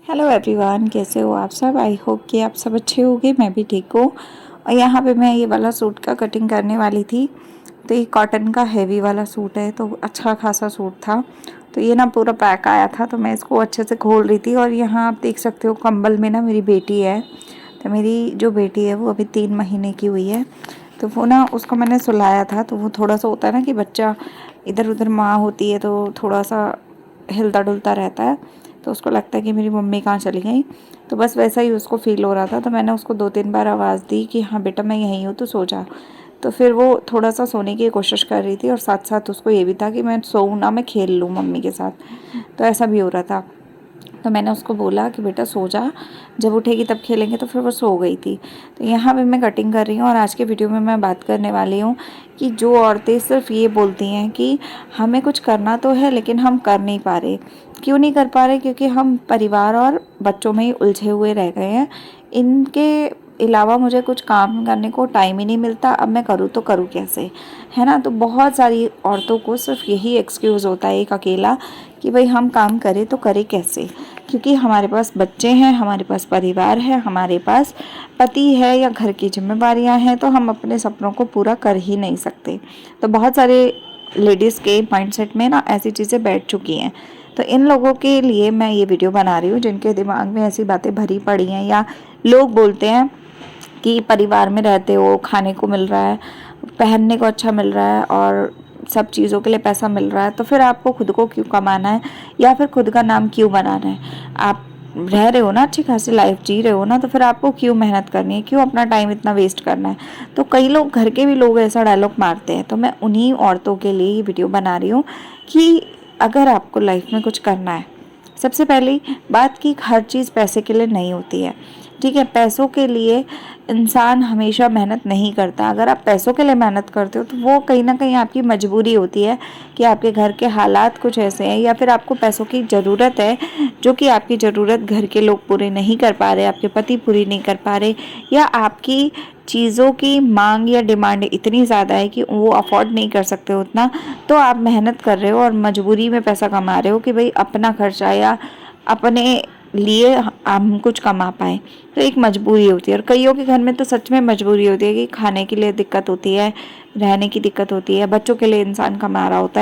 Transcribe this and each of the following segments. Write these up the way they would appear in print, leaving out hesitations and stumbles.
Hello everyone, कैसे हो आप सब। आई होप कि आप सब अच्छे होंगे। मैं भी ठीक हूँ। और यहाँ पे मैं ये वाला सूट का कटिंग करने वाली थी। तो ये कॉटन का हैवी वाला सूट है, तो अच्छा खासा सूट था। तो ये ना पूरा पैक आया था, तो मैं इसको अच्छे से खोल रही थी। और यहाँ आप देख सकते हो कंबल में ना मेरी बेटी है। तो मेरी जो बेटी है वो अभी 3 महीने की हुई है। तो वो ना उसको मैंने सुलाया था। तो वो थोड़ा सा होता है ना कि बच्चा इधर उधर माँ होती है तो थोड़ा सा हिलता डुलता रहता है। तो उसको लगता है कि मेरी मम्मी कहाँ चली गई। तो बस वैसा ही उसको फ़ील हो रहा था। तो मैंने उसको 2-3 बार आवाज़ दी कि हाँ बेटा मैं यहीं हूँ, तो सो जा। तो फिर वो थोड़ा सा सोने की कोशिश कर रही थी और साथ साथ उसको ये भी था कि मैं सोऊं ना, मैं खेल लूँ मम्मी के साथ। तो ऐसा भी हो रहा था। तो मैंने उसको बोला कि बेटा सो जा, जब उठेगी तब खेलेंगे। तो फिर वो सो गई थी। तो यहाँ पे मैं कटिंग कर रही हूँ और आज के वीडियो में मैं बात करने वाली हूँ कि जो औरतें सिर्फ ये बोलती हैं कि हमें कुछ करना तो है लेकिन हम कर नहीं पा रहे। क्यों नहीं कर पा रहे? क्योंकि हम परिवार और बच्चों में ही उलझे हुए रह गए हैं। इनके अलावा मुझे कुछ काम करने को टाइम ही नहीं मिलता। अब मैं करूँ तो करूँ कैसे, है ना। तो बहुत सारी औरतों को सिर्फ यही एक्सक्यूज़ होता है, एक अकेला, कि भाई हम काम करें तो करें कैसे। क्योंकि हमारे पास बच्चे हैं, हमारे पास परिवार है, हमारे पास पति है या घर की जिम्मेवारियां हैं, तो हम अपने सपनों को पूरा कर ही नहीं सकते। तो बहुत सारे लेडीज़ के माइंडसेट में ना ऐसी चीज़ें बैठ चुकी हैं। तो इन लोगों के लिए मैं ये वीडियो बना रही हूँ जिनके दिमाग में ऐसी बातें भरी पड़ी हैं, या लोग बोलते हैं कि परिवार में रहते हो, खाने को मिल रहा है, पहनने को अच्छा मिल रहा है और सब चीज़ों के लिए पैसा मिल रहा है, तो फिर आपको खुद को क्यों कमाना है या फिर खुद का नाम क्यों बनाना है। आप रह रहे हो ना, अच्छी खासी लाइफ जी रहे हो ना, तो फिर आपको क्यों मेहनत करनी है, क्यों अपना टाइम इतना वेस्ट करना है। तो कई लोग, घर के भी लोग ऐसा डायलॉग मारते हैं। तो मैं उन्हीं औरतों के लिए ये वीडियो बना रही हूँ कि अगर आपको लाइफ में कुछ करना है, सबसे पहली बात कि हर चीज़ पैसे के लिए नहीं होती है। ठीक है, पैसों के लिए इंसान हमेशा मेहनत नहीं करता। अगर आप पैसों के लिए मेहनत करते हो तो वो कहीं ना कहीं आपकी मजबूरी होती है कि आपके घर के हालात कुछ ऐसे हैं, या फिर आपको पैसों की ज़रूरत है, जो कि आपकी ज़रूरत घर के लोग पूरे नहीं कर पा रहे, आपके पति पूरी नहीं कर पा रहे, या आपकी चीज़ों की मांग या डिमांड इतनी ज़्यादा है कि वो अफोर्ड नहीं कर सकते उतना। तो आप मेहनत कर रहे हो और मजबूरी में पैसा कमा रहे हो कि भाई अपना खर्चा या अपने लिए हम कुछ कमा पाएँ। तो एक मजबूरी होती है। और कईयों के घर में तो सच में मजबूरी होती है कि खाने के लिए दिक्कत होती है, रहने की दिक्कत होती है, बच्चों के लिए इंसान कमा रहा होता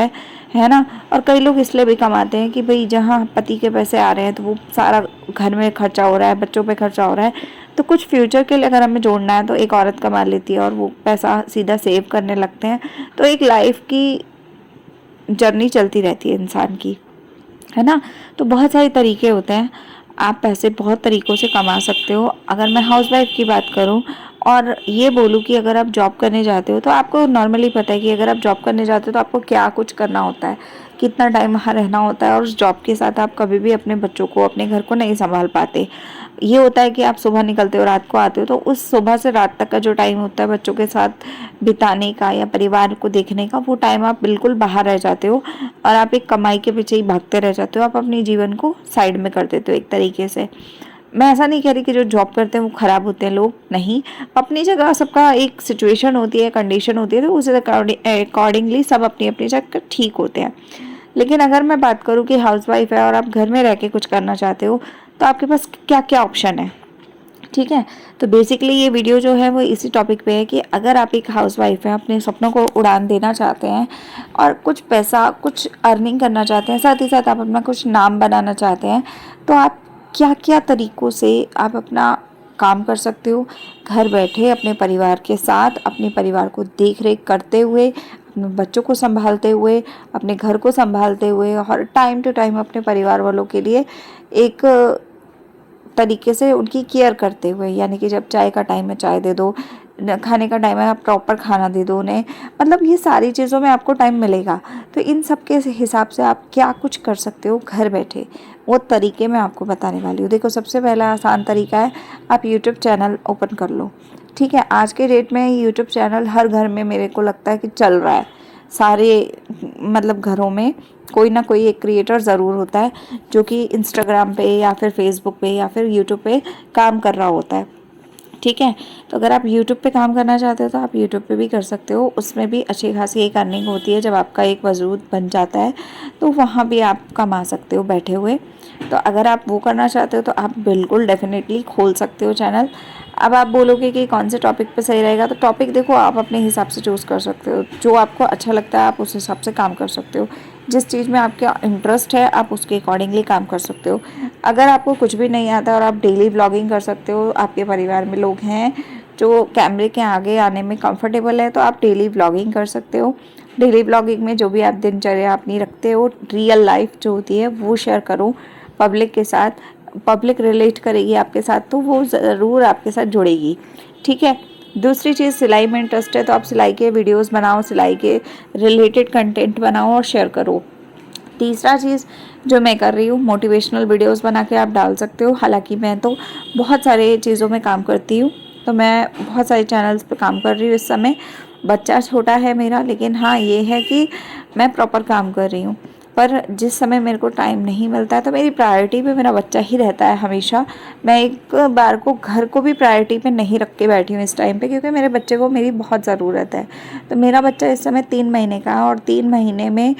है ना। और कई लोग इसलिए भी कमाते हैं कि भाई जहाँ पति के पैसे आ रहे हैं तो वो सारा घर में खर्चा हो रहा है, बच्चों पे खर्चा हो रहा है, तो कुछ फ्यूचर के लिए अगर हमें जोड़ना है तो एक औरत कमा लेती है और वो पैसा सीधा सेव करने लगते हैं। तो एक लाइफ की जर्नी चलती रहती है इंसान की, है ना। तो बहुत सारे तरीके होते हैं, आप पैसे बहुत तरीक़ों से कमा सकते हो। अगर मैं हाउसवाइफ की बात करूं और ये बोलूं कि अगर आप जॉब करने जाते हो, तो आपको नॉर्मली पता है कि अगर आप जॉब करने जाते हो तो आपको क्या कुछ करना होता है, कितना टाइम वहाँ रहना होता है, और उस जॉब के साथ आप कभी भी अपने बच्चों को, अपने घर को नहीं संभाल पाते। ये होता है कि आप सुबह निकलते हो, रात को आते हो, तो उस सुबह से रात तक का जो टाइम होता है बच्चों के साथ बिताने का या परिवार को देखने का, वो टाइम आप बिल्कुल बाहर रह जाते हो और आप एक कमाई के पीछे ही भागते रह जाते हो। आप अपने जीवन को साइड में कर देते हो एक तरीके से। मैं ऐसा नहीं कह रही कि जो जॉब करते हैं वो ख़राब होते हैं लोग, नहीं। अपनी जगह सबका एक सिचुएशन होती है, कंडीशन होती है, तो उस अकॉर्डिंगली सब अपनी अपनी जगह ठीक होते हैं। लेकिन अगर मैं बात करूँ कि हाउसवाइफ है और आप घर में रह के कुछ करना चाहते हो, तो आपके पास क्या क्या ऑप्शन है। ठीक है, तो बेसिकली ये वीडियो जो है वो इसी टॉपिक पे है कि अगर आप एक हाउसवाइफ हैं, अपने सपनों को उड़ान देना चाहते हैं और कुछ पैसा, कुछ अर्निंग करना चाहते हैं, साथ ही साथ आप अपना कुछ नाम बनाना चाहते हैं, तो आप क्या क्या तरीक़ों से आप अपना काम कर सकते हो घर बैठे, अपने परिवार के साथ, अपने परिवार को देख रेख करते हुए, अपने बच्चों को संभालते हुए, अपने घर को संभालते हुए, और टाइम टू टाइम अपने परिवार वालों के लिए एक तरीके से उनकी केयर करते हुए। यानी कि जब चाय का टाइम है चाय दे दो, खाने का टाइम है आप प्रॉपर खाना दे दो उन्हें। मतलब ये सारी चीज़ों में आपको टाइम मिलेगा। तो इन सब के हिसाब से आप क्या कुछ कर सकते हो घर बैठे, वो तरीके मैं आपको बताने वाली हूँ। देखो, सबसे पहला आसान तरीका है, आप यूट्यूब चैनल ओपन कर लो। ठीक है, आज के डेट में यूट्यूब चैनल हर घर में मेरे को लगता है कि चल रहा है। सारे मतलब घरों में कोई ना कोई एक क्रिएटर ज़रूर होता है जो कि इंस्टाग्राम पे या फिर फेसबुक पे या फिर यूट्यूब पे काम कर रहा होता है। ठीक है। तो अगर आप यूट्यूब पे काम करना चाहते हो तो आप यूट्यूब पे भी कर सकते हो, उसमें भी अच्छी खासी एक अर्निंग होती है। जब आपका एक वजूद बन जाता है तो वहाँ भी आप कमा सकते हो बैठे हुए। तो अगर आप वो करना चाहते हो तो आप बिल्कुल डेफिनेटली खोल सकते हो चैनल। अब आप बोलोगे कि कौन से टॉपिक पे सही रहेगा, तो टॉपिक देखो आप अपने हिसाब से चूज़ कर सकते हो, जो आपको अच्छा लगता है आप उस हिसाब से काम कर सकते हो। जिस चीज़ में आपका इंटरेस्ट है आप उसके अकॉर्डिंगली काम कर सकते हो। अगर आपको कुछ भी नहीं आता और आप डेली ब्लॉगिंग कर सकते हो, आपके परिवार में लोग हैं जो कैमरे के आगे आने में कंफर्टेबल है, तो आप डेली ब्लॉगिंग कर सकते हो। डेली ब्लॉगिंग में जो भी आप दिनचर्या अपनी रखते हो, रियल लाइफ जो होती है वो शेयर करो पब्लिक के साथ। पब्लिक रिलेट करेगी आपके साथ तो वो ज़रूर आपके साथ जुड़ेगी, ठीक है। दूसरी चीज़, सिलाई में इंटरेस्ट है तो आप सिलाई के वीडियोस बनाओ, सिलाई के रिलेटेड कंटेंट बनाओ और शेयर करो। तीसरा चीज़ जो मैं कर रही हूँ, मोटिवेशनल वीडियोस बना के आप डाल सकते हो। हालांकि मैं तो बहुत सारे चीज़ों में काम करती हूँ, तो मैं बहुत सारे चैनल्स पे काम कर रही हूँ इस समय। बच्चा छोटा है मेरा, लेकिन हाँ ये है कि मैं प्रॉपर काम कर रही हूँ। पर जिस समय मेरे को टाइम नहीं मिलता है तो मेरी प्रायोरिटी पे मेरा बच्चा ही रहता है हमेशा। मैं एक बार को घर को भी प्रायोरिटी पे नहीं रख के बैठी हूँ इस टाइम पे, क्योंकि मेरे बच्चे को मेरी बहुत ज़रूरत है। तो मेरा बच्चा इस समय 3 महीने का है और 3 महीने में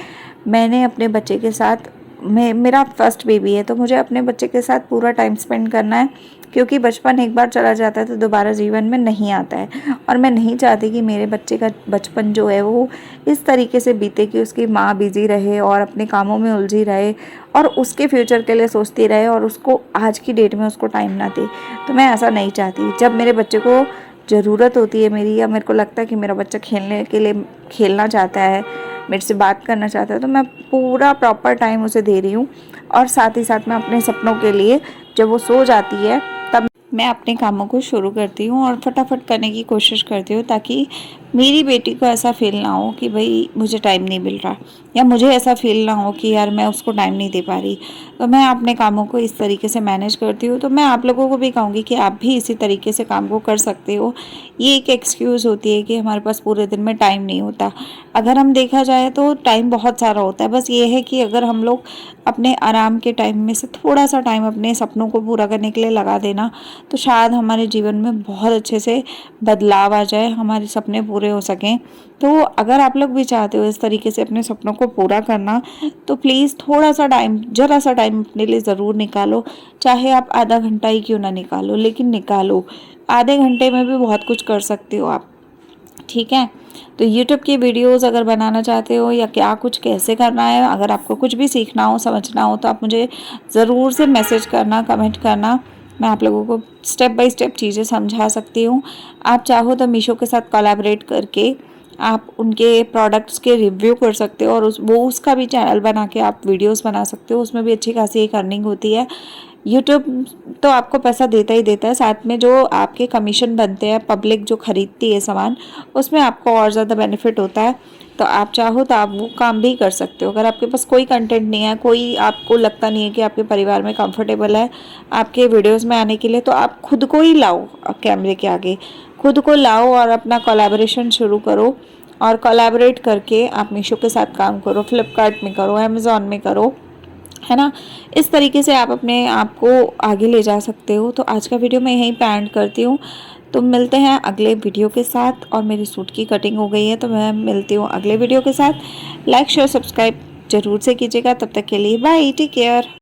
मैंने अपने बच्चे के साथ, मेरा फर्स्ट बेबी है तो मुझे अपने बच्चे के साथ पूरा टाइम स्पेंड करना है, क्योंकि बचपन एक बार चला जाता है तो दोबारा जीवन में नहीं आता है। और मैं नहीं चाहती कि मेरे बच्चे का बचपन जो है वो इस तरीके से बीते कि उसकी माँ बिज़ी रहे और अपने कामों में उलझी रहे और उसके फ्यूचर के लिए सोचती रहे और उसको आज की डेट में उसको टाइम ना दे। तो मैं ऐसा नहीं चाहती। जब मेरे बच्चे को ज़रूरत होती है मेरी, या मेरे को लगता है कि मेरा बच्चा खेलने के लिए खेलना चाहता है, मेरे से बात करना चाहता है, तो मैं पूरा प्रॉपर टाइम उसे दे रही हूँ। और साथ ही साथ मैं अपने सपनों के लिए, जब वो सो जाती है तब मैं अपने कामों को शुरू करती हूँ और फटाफट करने की कोशिश करती हूँ, ताकि मेरी बेटी को ऐसा फील ना हो कि भाई मुझे टाइम नहीं मिल रहा, या मुझे ऐसा फील ना हो कि यार मैं उसको टाइम नहीं दे पा रही। तो मैं अपने कामों को इस तरीके से मैनेज करती हूँ। तो मैं आप लोगों को भी कहूँगी कि आप भी इसी तरीके से काम को कर सकते हो। ये एक एक्सक्यूज़ होती है कि हमारे पास पूरे दिन में टाइम नहीं होता। अगर हम देखा जाए तो टाइम बहुत सारा होता है, बस ये है कि अगर हम लोग अपने आराम के टाइम में से थोड़ा सा टाइम अपने सपनों को पूरा करने के लिए लगा देना, तो शायद हमारे जीवन में बहुत अच्छे से बदलाव आ जाए, हमारे सपने पूरे हो सकें। तो अगर आप लोग भी चाहते हो इस तरीके से अपने सपनों को पूरा करना, तो प्लीज़ थोड़ा सा टाइम, ज़रा सा टाइम अपने लिए ज़रूर निकालो। चाहे आप आधा घंटा ही क्यों ना निकालो, लेकिन निकालो। आधे घंटे में भी बहुत कुछ कर सकते हो आप, ठीक है। तो यूट्यूब की वीडियोस अगर बनाना चाहते हो, या क्या कुछ कैसे करना है, अगर आपको कुछ भी सीखना हो, समझना हो, तो आप मुझे ज़रूर से मैसेज करना, कमेंट करना। मैं आप लोगों को स्टेप बाय स्टेप चीज़ें समझा सकती हूँ। आप चाहो तो मीशो के साथ कोलैबोरेट करके आप उनके प्रोडक्ट्स के रिव्यू कर सकते हो, और उसका भी चैनल बना के आप वीडियोस बना सकते हो। उसमें भी अच्छी खासी एक अर्निंग होती है। यूट्यूब तो आपको पैसा देता ही देता है, साथ में जो आपके कमीशन बनते हैं, पब्लिक जो खरीदती है सामान, उसमें आपको और ज़्यादा बेनिफिट होता है। तो आप चाहो तो आप वो काम भी कर सकते हो। अगर आपके पास कोई कंटेंट नहीं है, कोई आपको लगता नहीं है कि आपके परिवार में कंफर्टेबल है आपके वीडियोस में आने के लिए, तो आप खुद को ही लाओ कैमरे के आगे, खुद को लाओ और अपना कोलैबोरेशन शुरू करो। और कोलैबोरेट करके आप मीशो के साथ काम करो, फ्लिपकार्ट में करो, अमेज़ॉन में करो, है ना। इस तरीके से आप अपने आप को आगे ले जा सकते हो। तो आज का वीडियो मैं यहीं पे एंड करती हूँ। तो मिलते हैं अगले वीडियो के साथ। और मेरी सूट की कटिंग हो गई है, तो मैं मिलती हूँ अगले वीडियो के साथ। लाइक शेयर सब्सक्राइब जरूर से कीजिएगा। तब तक के लिए बाय, टेक केयर।